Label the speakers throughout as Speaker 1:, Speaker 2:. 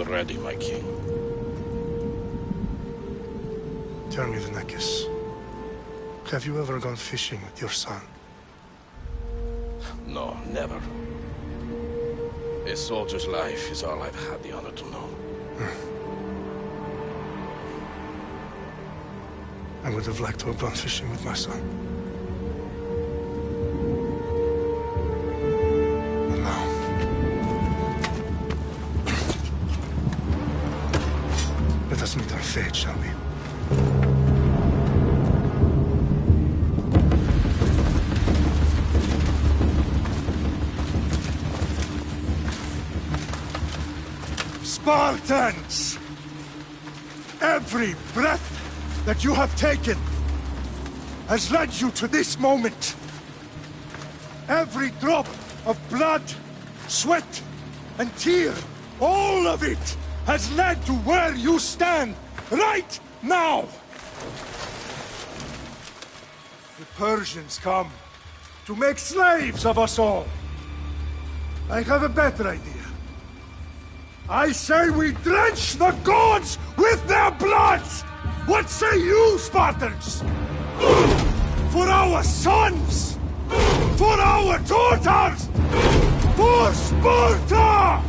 Speaker 1: ready, my king.
Speaker 2: Tell me, Vinakis, have you ever gone fishing with your son?
Speaker 1: No, never. A soldier's life is all I've had the honor to know.
Speaker 2: I would have liked to have gone fishing with my son. But now... let us meet our fate, shall we? Spartans! Every breath that you have taken has led you to this moment. Every drop of blood, sweat, and tear, all of it has led to where you stand right now. The Persians come to make slaves of us all. I have a better idea. I say we drench the gods with their blood! What say you, Spartans? For our sons! For our daughters! For Sparta!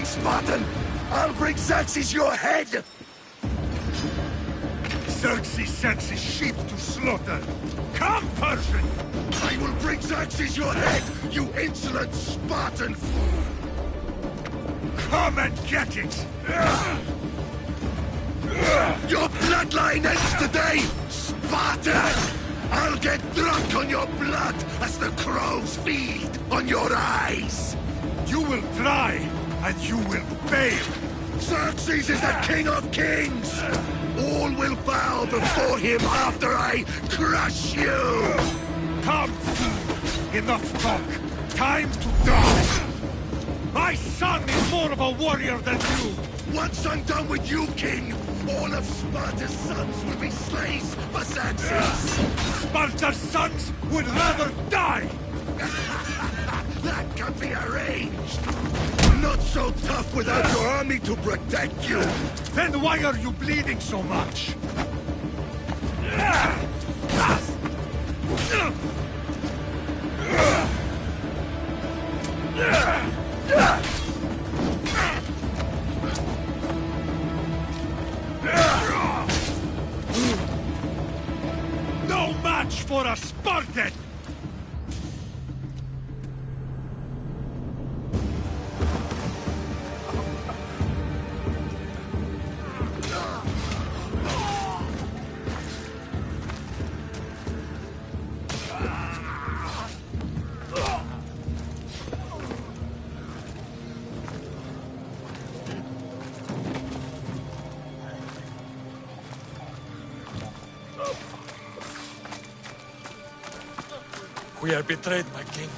Speaker 3: Spartan! I'll bring Xerxes your head!
Speaker 2: Xerxes sends his sheep to slaughter. Come, Persian!
Speaker 3: I will bring Xerxes your head, you insolent Spartan fool!
Speaker 2: Come and get it!
Speaker 3: Your bloodline ends today, Spartan! I'll get drunk on your blood as the crows feed on your eyes!
Speaker 2: You will try, and you will fail!
Speaker 3: Xerxes is the king of kings! All will bow before him after I crush you!
Speaker 2: Come, fool! Enough talk! Time to die! My son is more of a warrior than you!
Speaker 3: Once I'm done with you, king, all of Sparta's sons will be slaves for Xerxes!
Speaker 2: Sparta's sons would rather die!
Speaker 3: That can be arranged! Not so tough without your army to protect you!
Speaker 2: Then why are you bleeding so much? No match for a Spartan!
Speaker 4: We are betrayed, my king.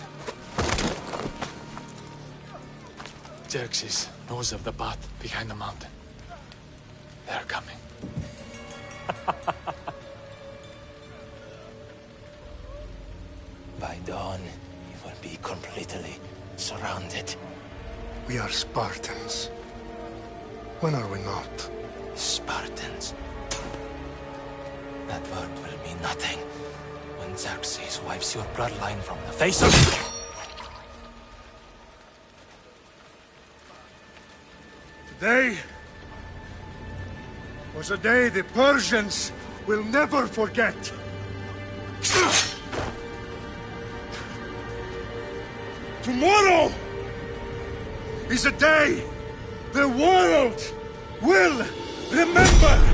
Speaker 4: Xerxes knows of the path behind the mountain. They are coming.
Speaker 5: By dawn, you will be completely surrounded.
Speaker 2: We are Spartans. When are we not?
Speaker 5: Spartans. That word will mean nothing when Xerxes wipes your bloodline from the face of...
Speaker 2: Today was a day the Persians will never forget. Tomorrow is a day the world will remember.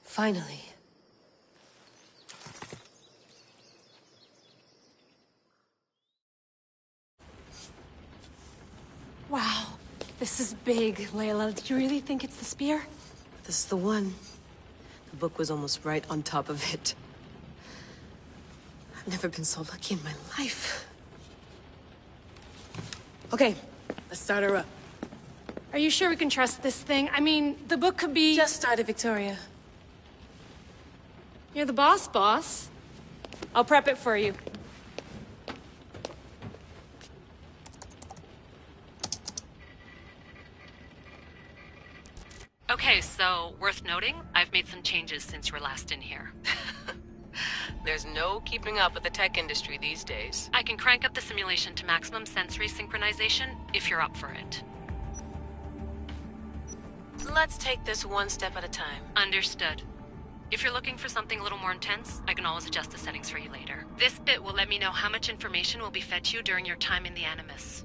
Speaker 6: Finally.
Speaker 7: Wow, this is big, Layla. Do you really think it's the spear?
Speaker 6: This is the one. The book was almost right on top of it. I've never been so lucky in my life. Okay, let's start her up.
Speaker 7: Are you sure we can trust this thing? I mean, the book could be...
Speaker 6: Just started, Victoria.
Speaker 7: You're the boss. I'll prep it for you.
Speaker 8: Okay, so, worth noting, I've made some changes since you were last in here.
Speaker 6: There's no keeping up with the tech industry these days.
Speaker 8: I can crank up the simulation to maximum sensory synchronization, if you're up for it.
Speaker 6: Let's take this one step at a time.
Speaker 8: Understood. If you're looking for something a little more intense, I can always adjust the settings for you later. This bit will let me know how much information will be fed to you during your time in the Animus.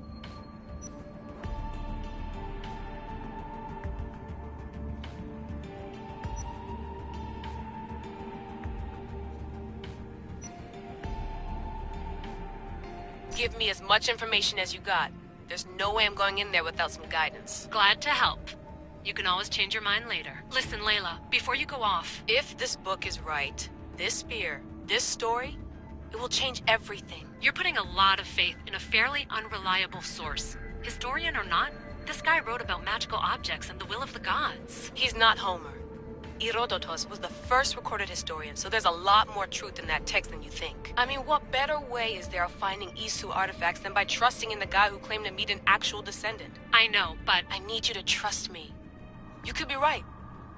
Speaker 6: Give me as much information as you got. There's no way I'm going in there without some guidance.
Speaker 8: Glad to help. You can always change your mind later. Listen, Layla, before you go off...
Speaker 6: If this book is right, this spear, this story, it will change everything.
Speaker 8: You're putting a lot of faith in a fairly unreliable source. Historian or not, this guy wrote about magical objects and the will of the gods.
Speaker 6: He's not Homer. Herodotus was the first recorded historian, so there's a lot more truth in that text than you think. I mean, what better way is there of finding Isu artifacts than by trusting in the guy who claimed to meet an actual descendant?
Speaker 8: I know, but
Speaker 6: I need you to trust me. You could be right.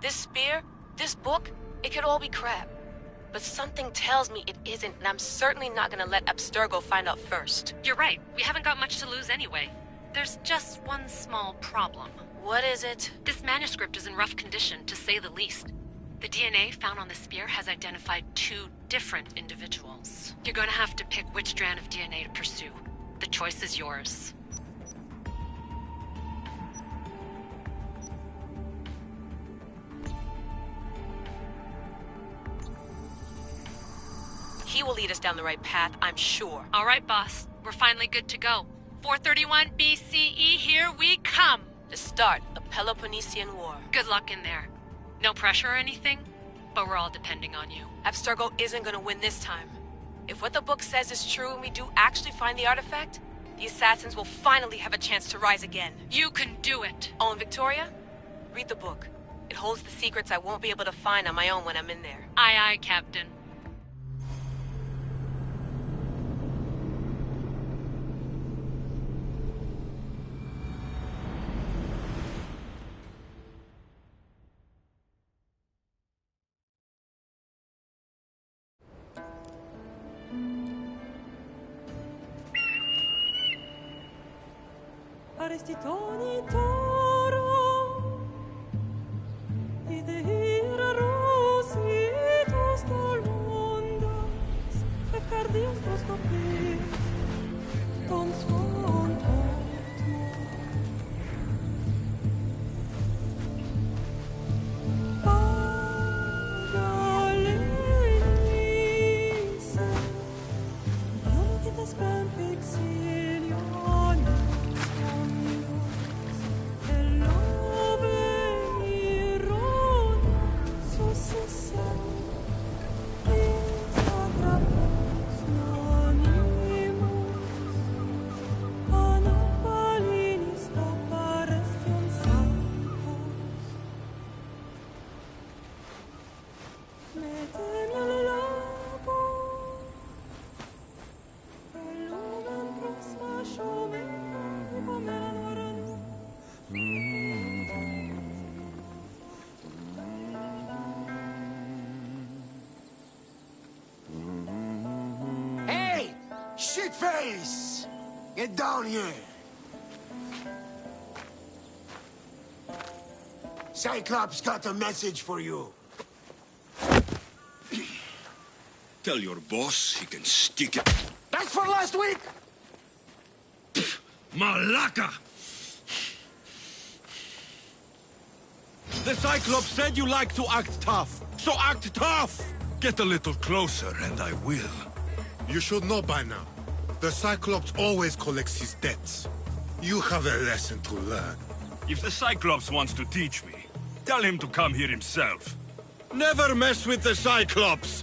Speaker 6: This spear, this book, it could all be crap. But something tells me it isn't, and I'm certainly not gonna let Abstergo find out first.
Speaker 8: you're right. We haven't got much to lose anyway. There's just one small problem.
Speaker 6: What is it?
Speaker 8: This manuscript is in rough condition, to say the least. The DNA found on the spear has identified 2 different individuals. You're gonna have to pick which strand of DNA to pursue. The choice is yours.
Speaker 6: He will lead us down the right path, I'm sure.
Speaker 8: All right, boss. We're finally good to go. 431 BCE, here we come!
Speaker 6: The start of Peloponnesian War.
Speaker 8: Good luck in there. No pressure or anything, but we're all depending on you.
Speaker 6: Abstergo isn't gonna win this time. If what the book says is true and we do actually find the artifact, the assassins will finally have a chance to rise again.
Speaker 8: You can do it!
Speaker 6: Oh, and Victoria? Read the book. It holds the secrets I won't be able to find on my own when I'm in there.
Speaker 8: Aye, aye, Captain.
Speaker 9: Arestitoni toro, idehira rositos tolmondas, fefcardios proscopir, ton svont Pagalenise, non che te spem fixilione.
Speaker 3: Shitface! Get down here! Cyclops got a message for you.
Speaker 10: Tell your boss he can stick it.
Speaker 3: That's for last week!
Speaker 10: Malaka! The Cyclops said you like to act tough, so act tough! Get a little closer and I will.
Speaker 11: You should know by now. The Cyclops always collects his debts. You have a lesson to learn.
Speaker 10: If the Cyclops wants to teach me, tell him to come here himself.
Speaker 11: Never mess with the Cyclops!